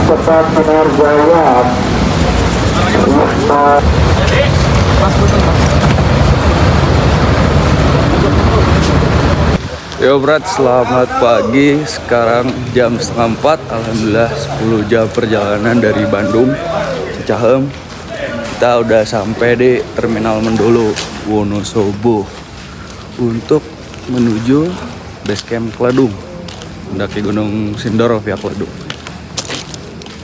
Cepat Penerjaya. Yo Brat, selamat pagi. Sekarang jam setengah 4. Alhamdulillah 10 jam perjalanan dari Bandung Cicahem. Kita udah sampai di Terminal Mendolo Wonosobo untuk menuju base camp Kledung, mendaki Gunung Sindoro via Kledung.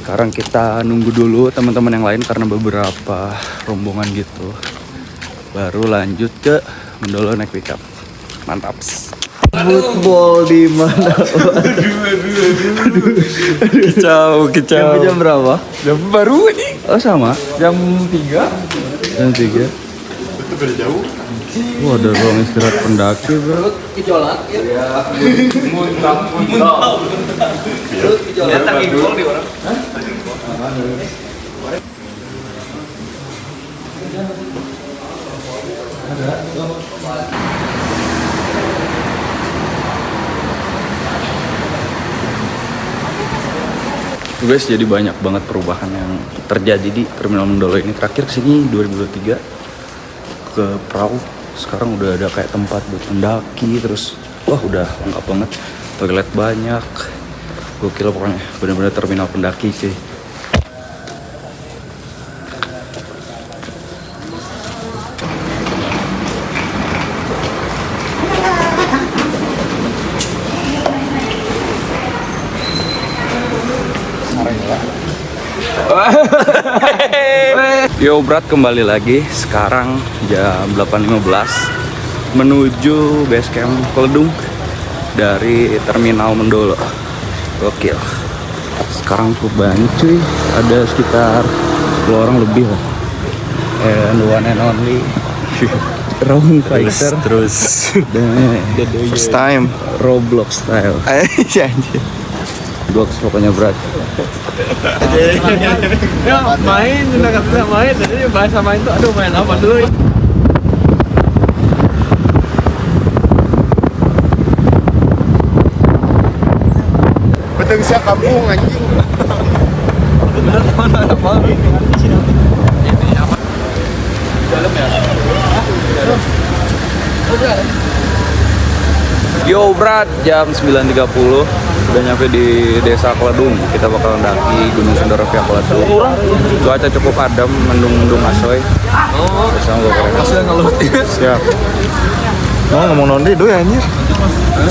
Sekarang kita nunggu dulu teman-teman yang lain karena beberapa rombongan gitu. Baru lanjut ke Mendolo naik pickup. Mantap. Football di mana? Kicau. Jam berapa? Jam baru ini. Oh sama. Jam 3. Jam 3. Itu beda jauh. Wah, ada ruang istirahat pendaki, bro. Gejolak ya. Muntah. Gejolak tadi gol di orang. Guys, jadi banyak banget perubahan yang terjadi di Terminal Mendolo ini. Terakhir kesini 2023 ke perahu. Sekarang udah ada kayak tempat buat mendaki, terus wah udah lengkap banget. Toilet banyak, gokil pokoknya. Bener-bener terminal pendaki sih. Yo Brat, kembali lagi. Sekarang jam 8.15 menuju base camp Kledung dari Terminal Mendolo. Gokil. Sekarang cukup banyak cuy. Ada sekitar 10 orang lebih lah. And one and only Round Fighter. Terus. First time. Roblox style. Anjir. Roblox pokoknya Brat. Ya main, udah kata main. Tadi bahasa main tuh, aduh main apa dulu? Betul siap kampung anjing. Yo Brat, jam 9.30 udah nyampe di desa Kledung. Kita bakal mendaki Gunung Sindoro via Kledung. Cuaca cukup adem, mendung-mendung asoy. Hasil ngelut. Siap. Mau ngomong nondi dulu ya anjir.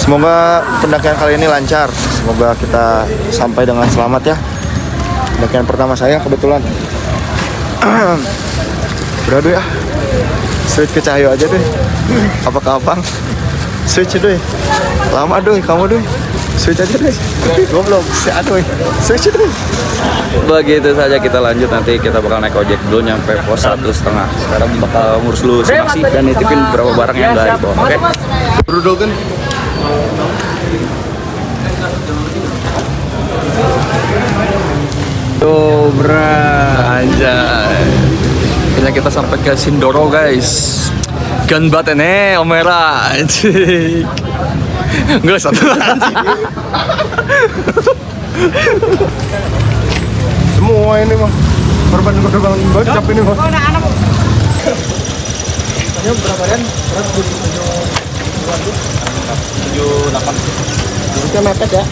Semoga pendakian kali ini lancar. Semoga kita sampai dengan selamat ya. Pendakian pertama saya kebetulan. Beradu ya. Switch ke Cahyo aja deh. Apa ke Abang? Switch deh. Lama deh kamu deh. Switch aja deh. Goblok. Aduh. Switch deh. Begitu saja kita lanjut, nanti kita bakal naik ojek dulu nyampe pos 1,5. Sekarang bakal ngurus dulu simasi dan nitipin beberapa barang yang nggak dibawa. Oke? Brudol kan. Yo Brat. Anjay. Akhirnya kita sampai ke Sindoro guys. Gan banget ini Omera. Anjing. Enggak satu anjing. Semua ini mah korban bocap ini mah. Ini berapa dan? 78. Itu mepet ya?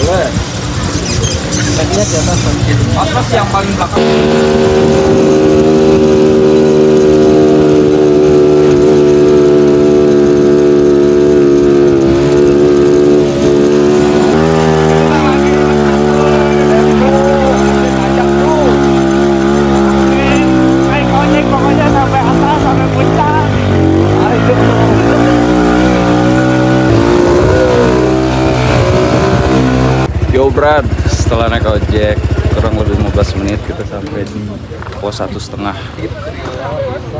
Boleh. Mepetnya di atas. Mas yang paling belakang. Yo Brad, setelah naik ojek kurang lebih 15 menit kita sampai di pos 1,5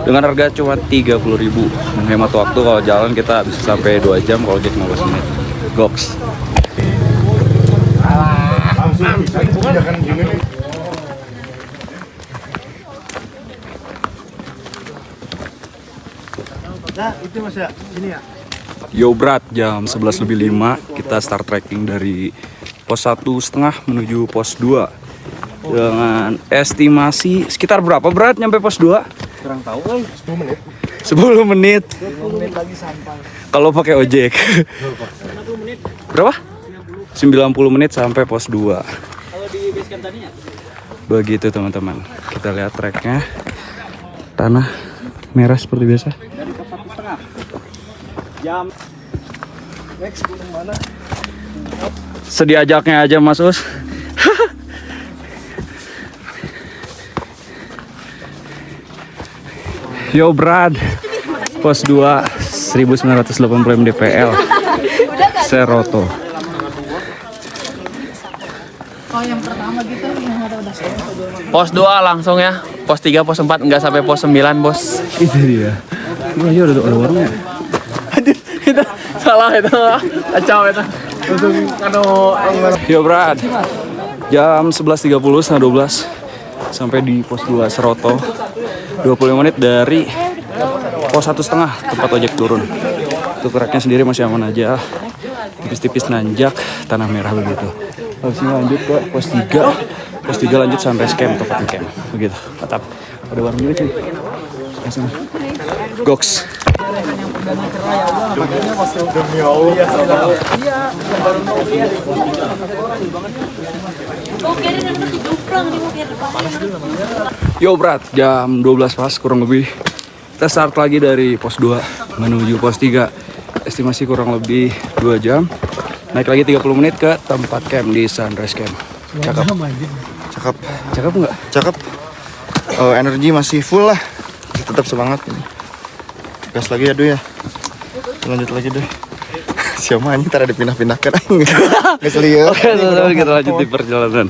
dengan harga cuma 30.000. Menghemat waktu, kalau jalan kita bisa sampai 2 jam, kalau ojek 15 menit. Goks. Nah, itu Mas ya, sini ya. Yo Brad, jam 11.05 kita start trekking dari pos 1,5 menuju pos 2. Dengan estimasi sekitar berapa berat nyampe pos 2? Kurang tahu, 10 menit. 10 menit. 20 menit lagi sampai. Kalau pakai ojek. Berapa? 90 menit sampai pos 2. Kalau di base camp tadinya? Begitu teman-teman. Kita lihat treknya. Tanah merah seperti biasa. Dari pos 1,5 jam. Next gunung mana? Sediajaknya aja Mas Us. Yo Brad, pos 2 1980 mdpl Seroto. Pos 2 langsung ya. Pos 3, pos 4 enggak sampai pos 9, Bos. Itu dia. Oh iya ada warungnya. Aduh, itu salah itu. Acau itu. Untuk Yo Brad, jam 11.30 setengah 12 sampai di pos 2 Seroto. 25 menit dari pos 1,5 tempat ojek turun. Untuk treknya sendiri masih aman aja. Tipis-tipis nanjak, tanah merah begitu. Habis ini lanjut ke pos 3. Pos 3 lanjut sampai camp, tempat camp. Begitu, mantap. Ada warung juga cuy. Langsung. Goks. Yo Brat, jam 12 pas kurang lebih. Kita start lagi dari pos 2 menuju pos 3. Estimasi kurang lebih 2 jam. Naik lagi 30 menit ke tempat camp di Sunrise Camp. Cakep. Cakep. Cakep nggak? Cakep. Energi masih full lah. Masih tetap semangat. Gas lagi ya, Duy ya. Lanjut lagi, Duy. Siapa anjing ntar ada pindah-pindahkan. Nggak serius. Oke, teman-teman, kita lanjut di perjalanan.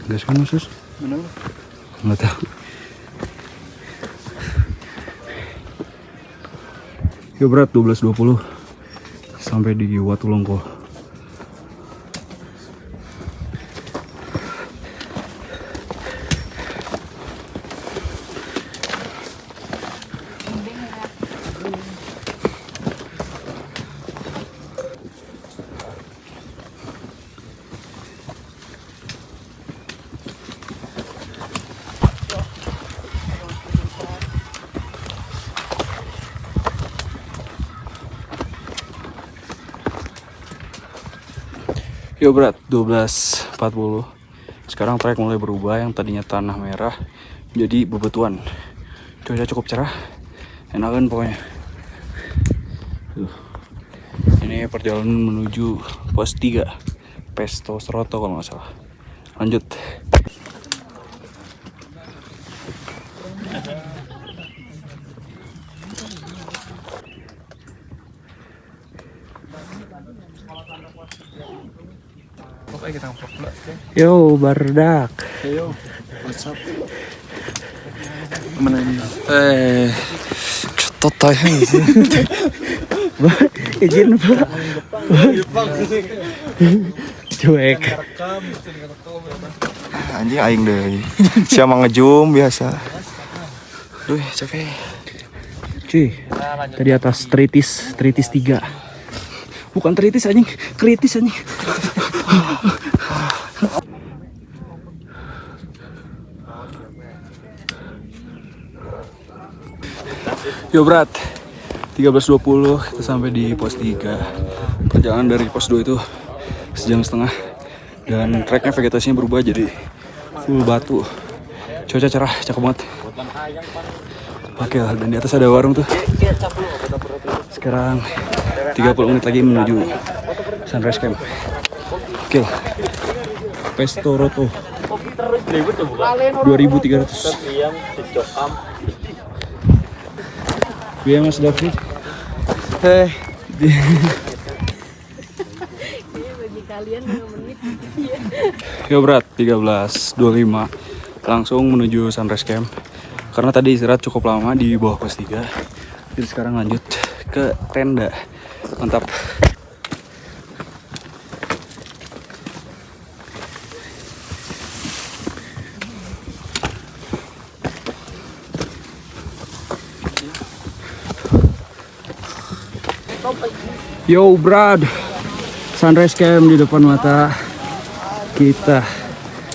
Gas mana sus? Mana? Nggak tahu. Ya berat 12.20 sampai di Watulongko. Yo berat 12.40. Sekarang trek mulai berubah, yang tadinya tanah merah jadi bebatuan. Cuaca cukup cerah, enakan pokoknya. Ini perjalanan menuju pos 3 Pesto Seroto kalau nggak salah. Lanjut. Yo bardak. Yo, what's up? Mana ini? Total Izin Pak. Cuek. anjing aing deh. Siapa ngejum biasa. Duh, capek. Cuy, tadi atas tritis 3. Bukan tritis anjing, kritis anjing. Yo berat 13.20 kita sampai di pos 3. Perjalanan dari pos 2 itu sejam setengah. Dan treknya vegetasinya berubah jadi full batu. Cuaca cerah, cakep banget. Oke, dan di atas ada warung tuh. Sekarang 30 menit lagi menuju Sunrise Camp. Oke, Pesto Roto 2.300. Iya Mas David. Hei. Yo berat 13.25 langsung menuju Sunrise Camp. Karena tadi istirahat cukup lama di bawah pos 3. Jadi sekarang lanjut ke tenda. Mantap. Yo brad, sunrise camp di depan mata kita.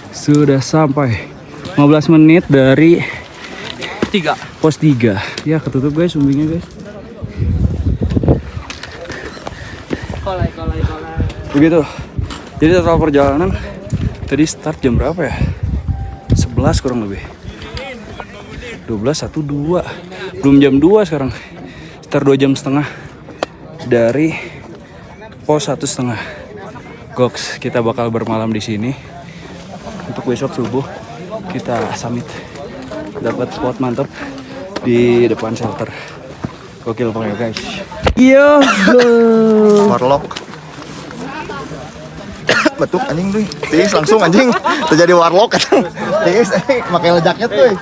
Sudah sampai 15 menit dari 3. pos 3. Ya ketutup guys sumbingnya guys. Begitu. Jadi total perjalanan tadi start jam berapa ya? 11 kurang lebih. 12, 1, 2. Belum jam 2 sekarang. Sekitar 2 jam setengah dari pos 1,5. Goks, kita bakal bermalam di sini. Untuk besok subuh kita summit. Dapat spot mantap di depan shelter. Gokil pokoknya guys. Yo. Warlock. Betul anjing tuh. Tis langsung anjing. Terjadi warlock kan. Tis pakai lejaknya tuh.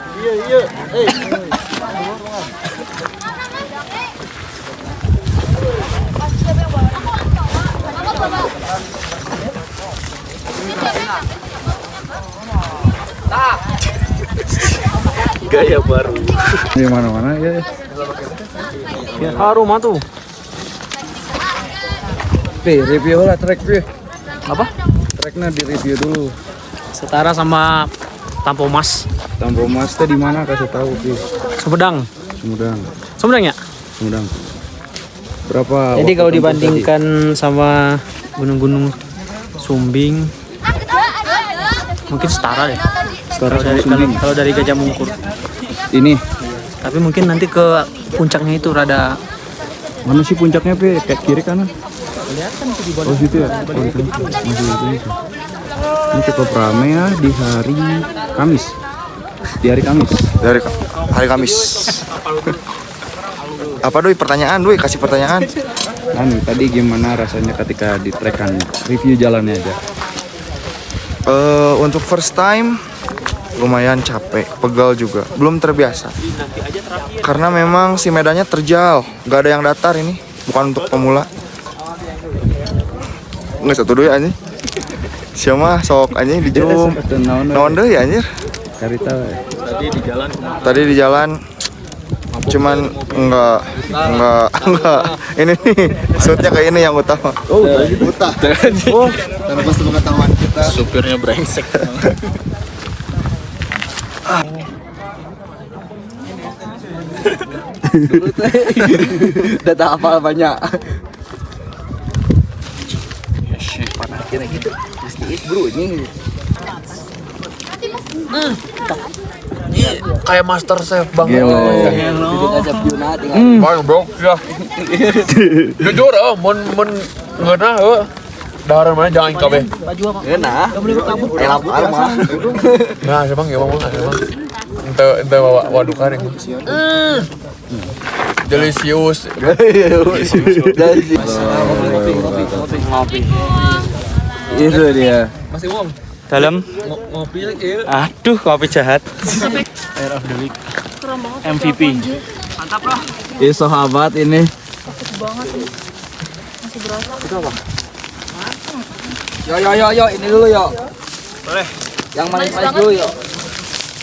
Gaya baru. Di mana-mana ya. Ya harum tuh. Review lah track view. Apa? Tracknya di review dulu. Setara sama Tampomas. Tampomas teh di mana kasih tahu Pi. Sumedang. Sumedang ya? Sumedang. Berapa? Jadi waktu kalau tempuh dibandingkan sama gunung-gunung Sumbing mungkin setara deh. Setara sama Sumbing. Kalau dari Gajah Mungkur. Ini Tapi mungkin nanti ke puncaknya itu rada mana sih puncaknya Pi? Kayak kiri kanan? Oh situ ya? Oh itu. Masih itu. Ini cukup ramai ya di hari Kamis. Di hari Kamis. Dari hari Kamis. Apa doi pertanyaan doi, kasih pertanyaan. Tadi gimana rasanya ketika di trekan? Review jalannya aja. Untuk first time lumayan capek, pegal juga, belum terbiasa. Karena memang si medannya terjal, nggak ada yang datar ini, bukan untuk pemula. Nggak satu doi anjing. Siapa sok anjing di jum. Naon deui anjir. Karita. Tadi di jalan cuman enggak ini nih shootnya kayak ini yang utama. Oh, gitu. Utah. Oh, tanpa sepengetahuan kita. supirnya brengsek. Data hafal banyak. Panah kira gitu. Pasti bro ini. Kayak Master Chef Bang. Bang bro, ya. Jujur mun ngeunah dahareun mana jangan kabeh. Enak. Elap mah. Nah, Bang ya Bang. Ente wadukan yang. Delicious. Itu dia. Masih uang. Dalam Ngopi lagi. aduh kopi jahat. Air of the week. MVP. Mantap loh. Ini sahabat ini. Yo, ini dulu yo. Boleh. Yang manis-manis dulu yo.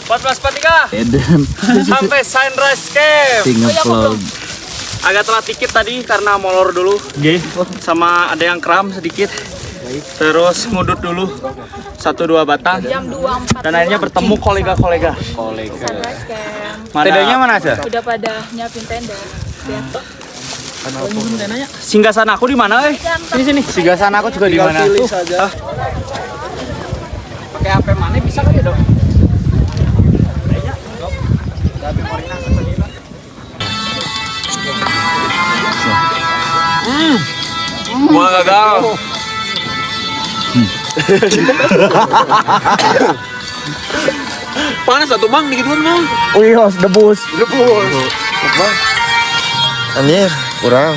14.43 Eden. sampai Sunrise Camp. Vlog. Agak telat dikit tadi karena molor dulu. Sama ada yang kram sedikit. Terus ngudut dulu 1-2 batang. Dan akhirnya bertemu kolega-kolega. Sunrise Camp. Tendanya mana aja? Udah pada nyiapin tenda. Ya. Singgasana aku di mana, Sini. Singgasana aku juga di mana? Pilih saja. Pakai HP mana bisa kali dong? Gua gagal. Panas satu mang dikit mang. Wih, debus. Anjir, kurang.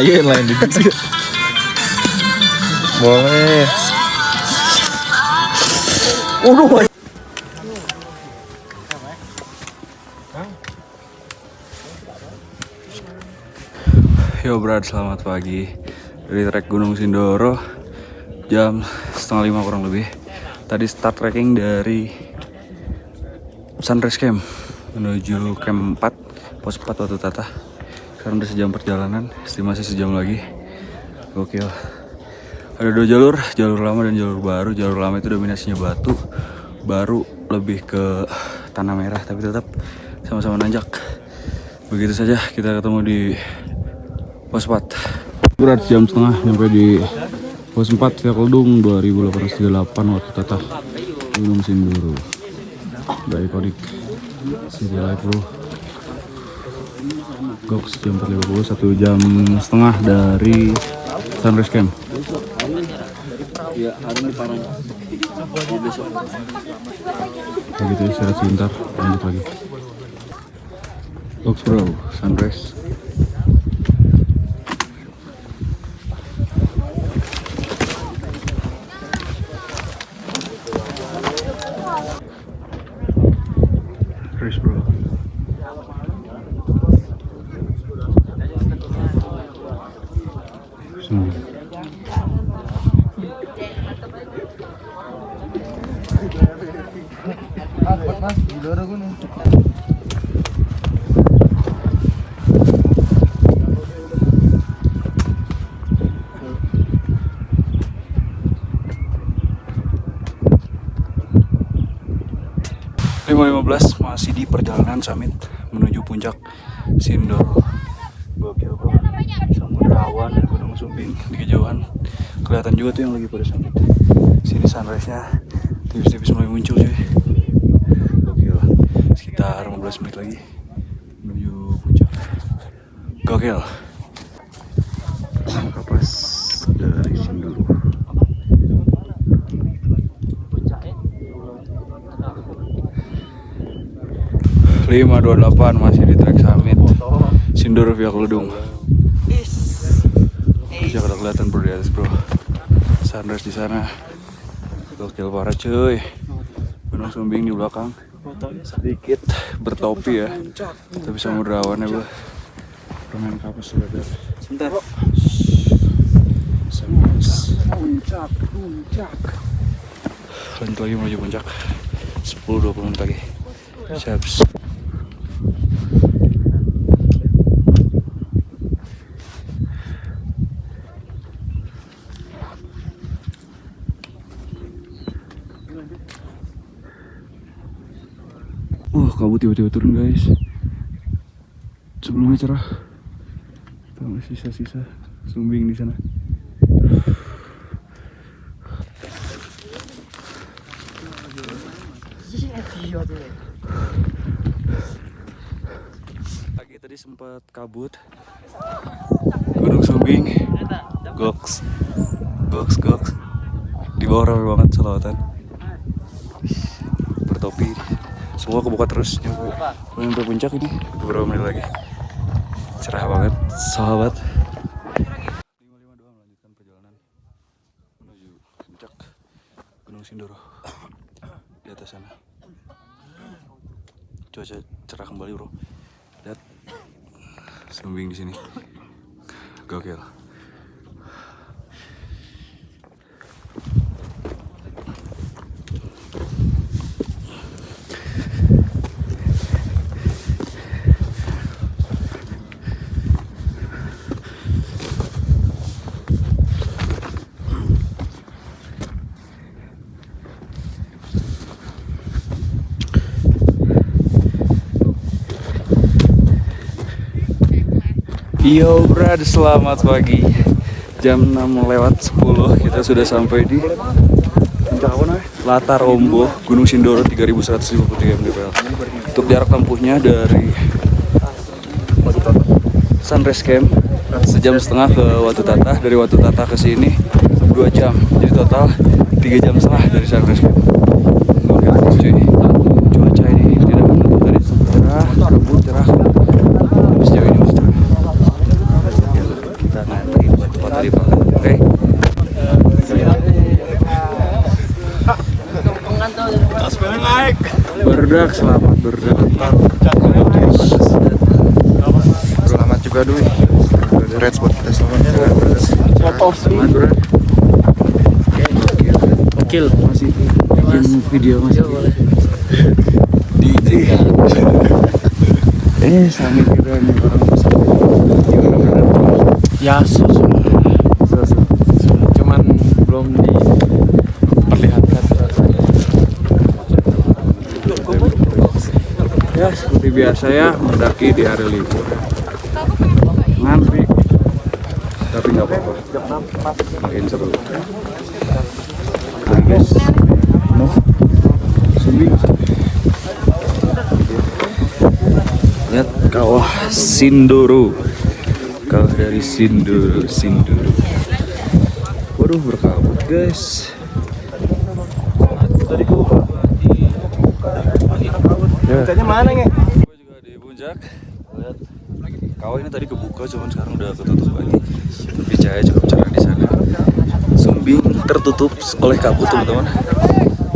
Lain di situ. Boleh. Yo Brad, selamat pagi. Dari trek Gunung Sindoro jam 4:30 kurang lebih. Tadi start trekking dari Sunrise Camp menuju camp 4, pos 4 Watu Tata. Sekarang udah sejam perjalanan, estimasi sejam lagi. Gokil. Ada 2 jalur, jalur lama dan jalur baru. Jalur lama itu dominasinya batu, baru lebih ke tanah merah, tapi tetap sama-sama nanjak. Begitu saja, kita ketemu di pos 4. Berat jam setengah nyampe di pos 4 via Keldung 2838 waktu Tata Gunung Sindoro. Udah ikonik City Life bro. Goks jam 4.50, 1 jam setengah dari Sunrise Camp. Ya, hari ini parah. Kayak gitu istirahat sebentar, lanjut lagi. Goks bro, Sunrise. Chris bro. Masih di perjalanan summit menuju puncak Sindoro. Gokil bro. Samudra Awan dan Gunung Sumbing di kejauhan. Kelihatan juga tuh yang lagi pada summit. Sini sunrise-nya tipis-tipis mulai muncul cuy. Gokil. Sekitar 15 menit lagi menuju puncak. Gokil. Kapas dari Sindoro. 528 masih di trek summit Sindoro via Keldung. Bisa kalau kelihatan bro di atas bro. Sunrise di sana. Gokil parah cuy. Gunung Sumbing di belakang. Sedikit bertopi ya. Tapi samudra awannya bro. Permain kapas sudah ada. Sebentar. Puncak. Lanjut lagi menuju puncak. 10-20 menit lagi. Siap. Kabut tiba-tiba turun guys. Sebelumnya cerah. Tuh sisa-sisa Sumbing di sana. Pagi tadi sempat kabut. Gunung Sumbing. Goks. Di bawah rame banget selawatan. Bertopi. Semua kebuka terus nyampe puncak ini beberapa menit lagi. Cerah banget sahabat. 552 melanjutkan perjalanan menuju puncak Gunung Sindoro di atas sana. Cuaca cerah kembali bro. Lihat Sumbing di sini. Gokil. Yo brad, selamat pagi. Jam 6:10 kita sudah sampai di puncak apa namanya? Latar Ombo, Gunung Sindoro 3153 mdpl. Untuk jarak tempuhnya dari Sunrise Camp 1,5 jam ke Watu Tata, dari Watu Tata ke sini 2 jam. Jadi total 3,5 jam dari Sunrise Camp. Oke, cuy. Cuaca ini tidak menentu tadi cerah, kabut cerah. Sejauh ini masih cerah. Kita nanti buat tempat tadi Pak. Oke. Berdak, selamat berdak. Selamat juga Dwi. Reds buat kita semuanya. Selamat berdak. Gokil. Masih bikin video masih boleh. Diizinkan. Sambil kita nih orang Ya susu. Cuman belum diperlihatkan. Ya seperti biasa ya, mendaki di hari libur. Ngantri, tapi nggak apa-apa. Makin seru. Nah, guys, no, sumbing. Lihat kawah Sindoro. Kawah dari Sindoro. Waduh, berkabut guys. Tadi kebuka. Puncaknya mana nih? Gue juga di puncak. Lihat, kawah ini tadi kebuka, cuman sekarang udah ketutup lagi. Tapi cahaya cukup cerah di sana. Sumbing tertutup oleh kabut teman-teman.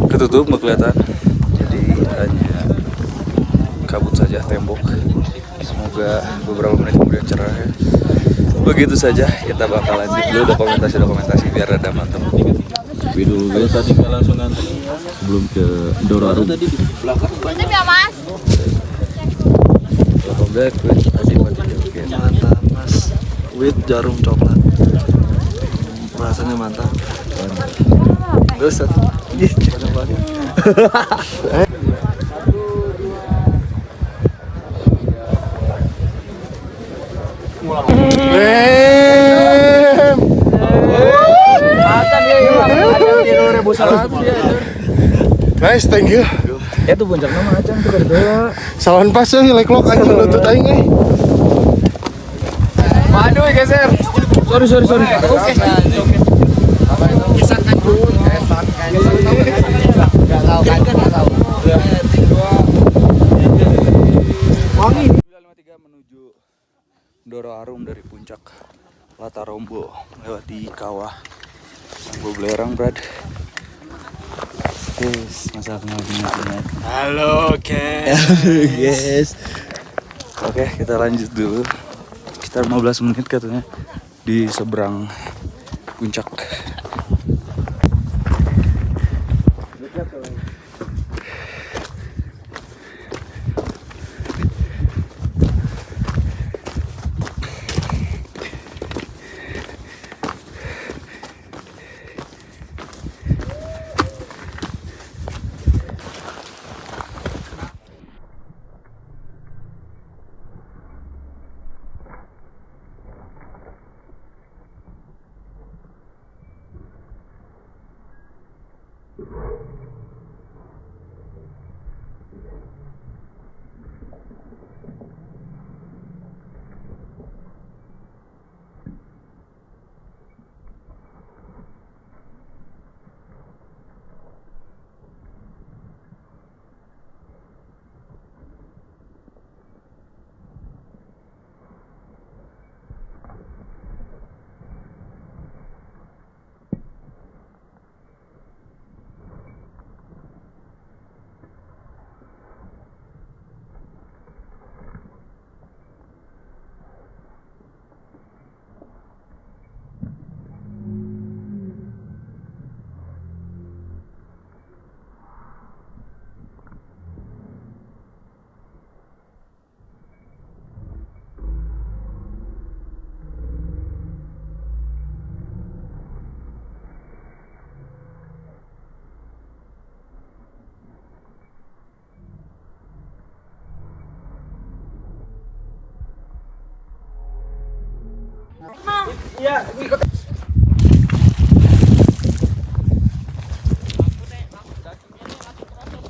Ketutup nggak kelihatan. Jadi hanya kabut saja tembok. Semoga beberapa menit kemudian cerah ya. Begitu saja, kita bakal lanjut dulu. Dokumentasi biar ada mantap. Tapi dulu guys, tadi nggak langsung ngantri sebelum ke Doroarum. Tadi di belakang. Mantap ya mas. Welcome back with Adi Mati. Mantap mas. With jarum coklat. Rasanya mantap. Terus banyak banget. Nice, thank you. Ya tuh puncak nama acan tuh berdua. Sawan pas euy leklok anjing lutut aing euy. Waduh, geser. Sorry. Menuju Doroarum dari puncak Latarombo melewati kawah Gue belerang, Brad. Guys, masa kenal banget. Halo, Guys. Oke, kita lanjut dulu. Sekitar 15 menit katanya di seberang puncak.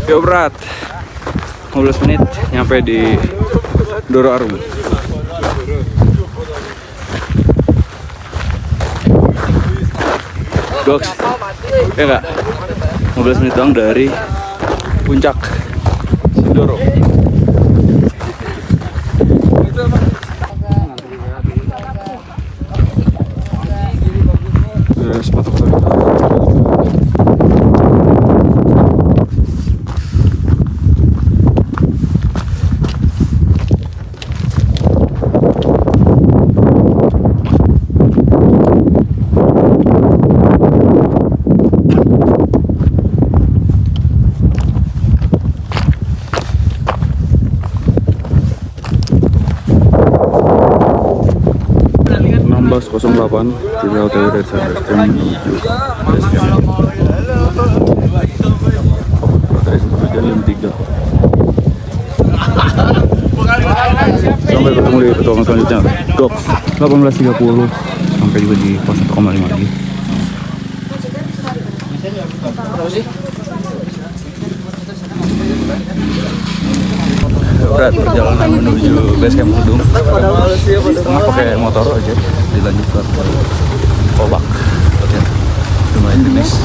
Yo Brat, 15 menit nyampe di Doroarum. Goks, ya enggak? 15 menit doang dari puncak Sindoro. 16.08 kita OTW dari Sunrise Camp menuju base camp. Baterai sampai jam 3. Sampai ketemu di petualangan selanjutnya. Gok 18.30 sampai juga di pos 1,5 lagi. Berat perjalanan menuju base camp Mendung. Setengah pakai motor aja dilanjut ke Kobak. Lumayan jenis.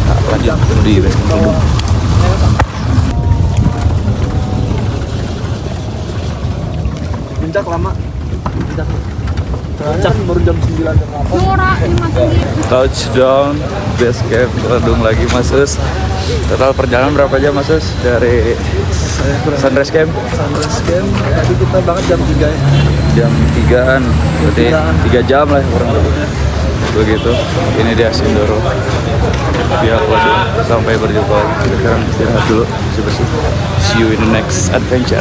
Nah, lanjut di base camp Mendung. Puncak lama. Puncak baru jam 9 jam 8. Touchdown base camp Mendung lagi Mas Us. Total perjalanan berapa jam Mas Us dari Sunrise Camp? Sunrise Camp tadi kita banget jam 3 ya. Jam 3-an, berarti 3 jam lah kurang lebih. Begitu, ini dia Sindoro pihak Bandung. Sampai berjumpa lagi. Sekarang istirahat dulu, bersih-bersih. See you in the next adventure.